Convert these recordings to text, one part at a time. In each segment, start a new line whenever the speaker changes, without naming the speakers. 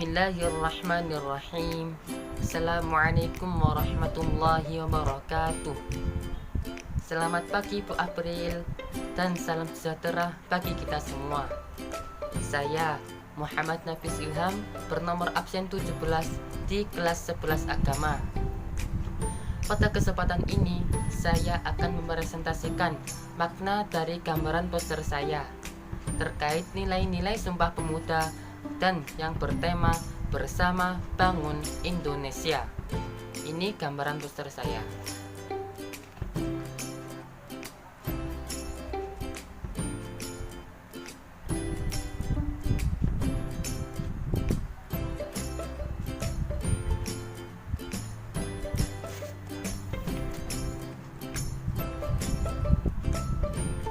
Bismillahirrahmanirrahim. Assalamualaikum warahmatullahi wabarakatuh. Selamat pagi Bu April dan salam sejahtera bagi kita semua. Saya Muhammad Nafis Ilham bernomor absen 17 di kelas 11 agama. Pada kesempatan ini saya akan mepresentasikan makna dari gambaran poster saya terkait nilai-nilai Sumpah Pemuda dan yang bertema Bersama Bangun Indonesia. Ini gambaran poster saya.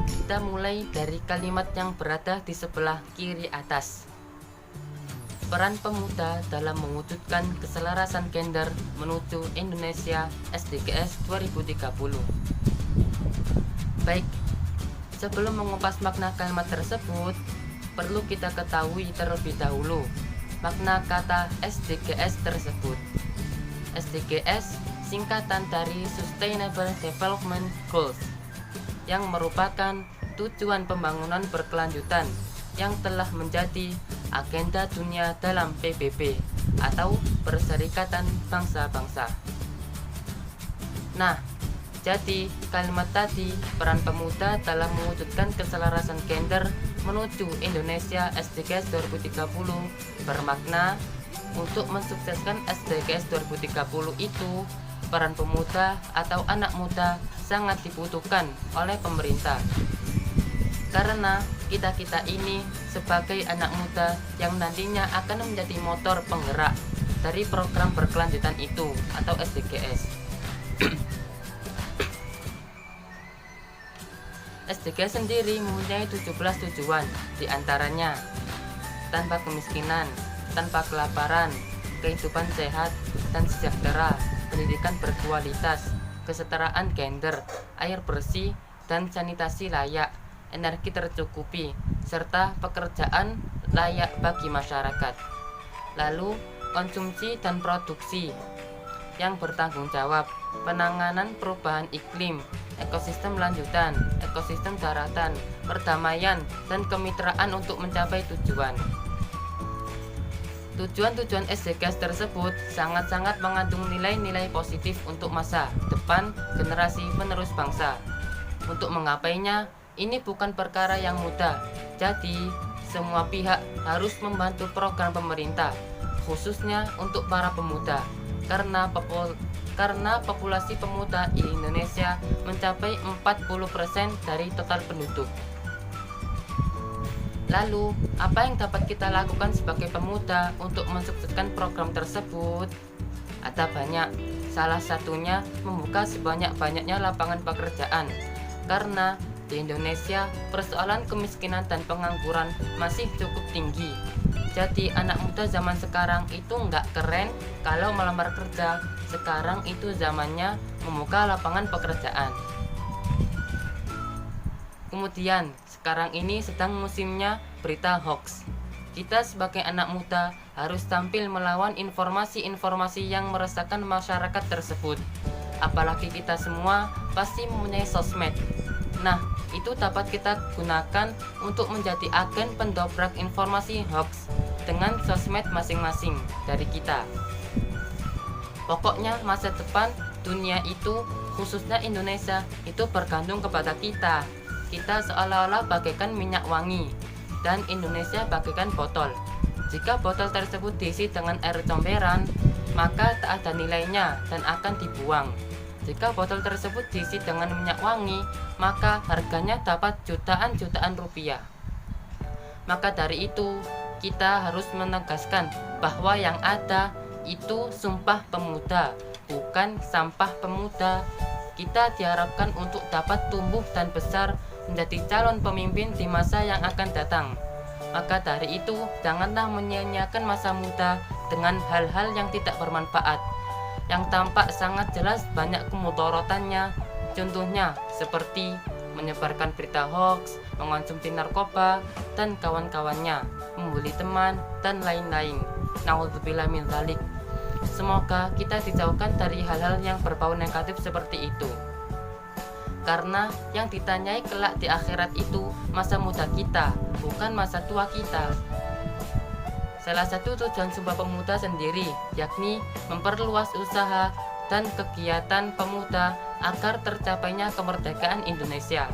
Kita mulai dari kalimat yang berada di sebelah kiri atas. Peran pemuda dalam mewujudkan keselarasan gender menuju Indonesia SDGs 2030. Baik, sebelum mengupas makna kalimat tersebut, perlu kita ketahui terlebih dahulu makna kata SDGs tersebut. SDGs singkatan dari Sustainable Development Goals, yang merupakan tujuan pembangunan berkelanjutan yang telah menjadi agenda dunia dalam PBB atau Perserikatan Bangsa-Bangsa. Nah, jadi kalimat tadi, peran pemuda dalam mewujudkan keselarasan gender menuju Indonesia SDGs 2030 bermakna untuk mensukseskan SDGs 2030 itu peran pemuda atau anak muda sangat dibutuhkan oleh pemerintah. Karena kita-kita ini sebagai anak muda yang nantinya akan menjadi motor penggerak dari program berkelanjutan itu atau SDGs. SDGs sendiri mempunyai 17 tujuan, diantaranya tanpa kemiskinan, tanpa kelaparan, kehidupan sehat dan sejahtera, pendidikan berkualitas, kesetaraan gender, air bersih dan sanitasi layak, energi tercukupi, serta pekerjaan layak bagi masyarakat. Lalu, konsumsi dan produksi yang bertanggung jawab, penanganan perubahan iklim, ekosistem lanjutan, ekosistem daratan, perdamaian, dan kemitraan untuk mencapai tujuan. Tujuan-tujuan SDGs tersebut sangat-sangat mengandung nilai-nilai positif untuk masa depan generasi penerus bangsa. Untuk menggapainya, ini bukan perkara yang mudah. Jadi, semua pihak harus membantu program pemerintah, khususnya untuk para pemuda, karena populasi pemuda di Indonesia mencapai 40% dari total penduduk. Lalu, apa yang dapat kita lakukan sebagai pemuda untuk mensukseskan program tersebut? Ada banyak. Salah satunya membuka sebanyak-banyaknya lapangan pekerjaan. Karena di Indonesia, persoalan kemiskinan dan pengangguran masih cukup tinggi. Jadi anak muda zaman sekarang itu nggak keren kalau melamar kerja. Sekarang itu zamannya membuka lapangan pekerjaan. Kemudian, sekarang ini sedang musimnya berita hoax. Kita sebagai anak muda harus tampil melawan informasi-informasi yang meresahkan masyarakat tersebut. Apalagi kita semua pasti mempunyai sosmed. Nah, itu dapat kita gunakan untuk menjadi agen pendobrak informasi hoax dengan sosmed masing-masing dari kita. Pokoknya masa depan dunia itu, khususnya Indonesia, itu bergantung kepada kita. Kita seolah-olah bagaikan minyak wangi dan Indonesia bagaikan botol. Jika botol tersebut diisi dengan air comberan, maka tak ada nilainya dan akan dibuang. Jika botol tersebut diisi dengan minyak wangi, maka harganya dapat jutaan-jutaan rupiah. Maka dari itu, kita harus menegaskan bahwa yang ada itu Sumpah Pemuda, bukan sampah pemuda. Kita diharapkan untuk dapat tumbuh dan besar menjadi calon pemimpin di masa yang akan datang. Maka dari itu, janganlah menyia-nyiakan masa muda dengan hal-hal yang tidak bermanfaat, yang tampak sangat jelas banyak kemudorotannya. Contohnya seperti menyebarkan berita hoax, mengonsumsi narkoba dan kawan-kawannya, membuli teman, dan lain-lain. Na'udzubillah min dzalik. Semoga kita dijauhkan dari hal-hal yang berbau negatif seperti itu. Karena yang ditanyai kelak di akhirat itu masa muda kita, bukan masa tua kita. Salah satu tujuan Sumpah Pemuda sendiri yakni memperluas usaha dan kegiatan pemuda agar tercapainya kemerdekaan Indonesia.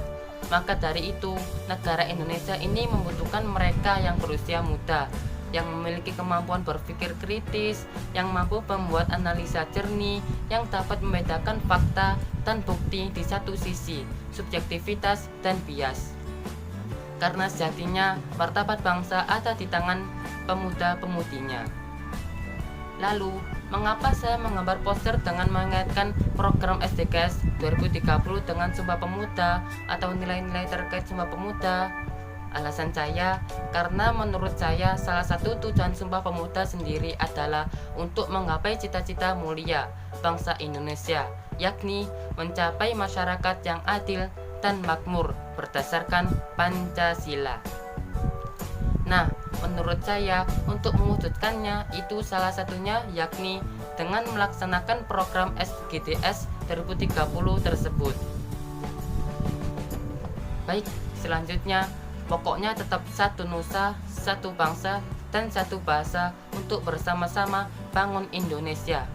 Maka dari itu, negara Indonesia ini membutuhkan mereka yang berusia muda, yang memiliki kemampuan berpikir kritis, yang mampu membuat analisa jernih, yang dapat membedakan fakta dan bukti di satu sisi, subjektivitas dan bias. Karena sejatinya martabat bangsa ada di tangan pemuda-pemudinya. Lalu, mengapa saya menggambar poster dengan mengaitkan program SDGs 2030 dengan Sumpah Pemuda atau nilai-nilai terkait Sumpah Pemuda? Alasan saya, karena menurut saya salah satu tujuan Sumpah Pemuda sendiri adalah untuk menggapai cita-cita mulia bangsa Indonesia, yakni mencapai masyarakat yang adil dan makmur berdasarkan Pancasila. Nah, menurut saya untuk mewujudkannya itu salah satunya yakni dengan melaksanakan program SDGs 2030 tersebut. Baik, selanjutnya pokoknya tetap satu nusa, satu bangsa, dan satu bahasa untuk bersama-sama bangun Indonesia.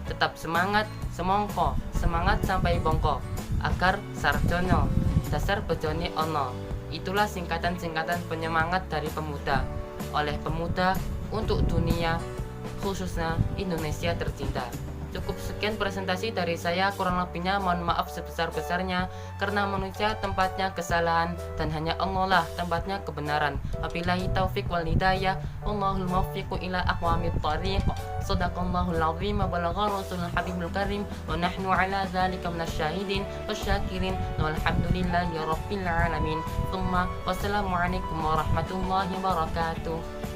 Tetap semangat, semongko, semangat sampai bongko, agar sarjono, dasar bejone ono. Itulah singkatan-singkatan penyemangat dari pemuda, oleh pemuda untuk dunia, khususnya Indonesia tercinta. Cukup sekian presentasi dari saya, kurang lebihnya mohon maaf sebesar-besarnya karena manusia tempatnya kesalahan dan hanya Allah lah tempatnya kebenaran. Wabillahi taufik wal hidayah, Allahul muwaffiq ila aqwamit thariq. Shadaqallahul azim wa balagha rasulul habibul karim wa nahnu ala dzalika minasyahidin wasyakirin walhamdulillahi rabbil alamin. Wassalamualaikum warahmatullahi wabarakatuh.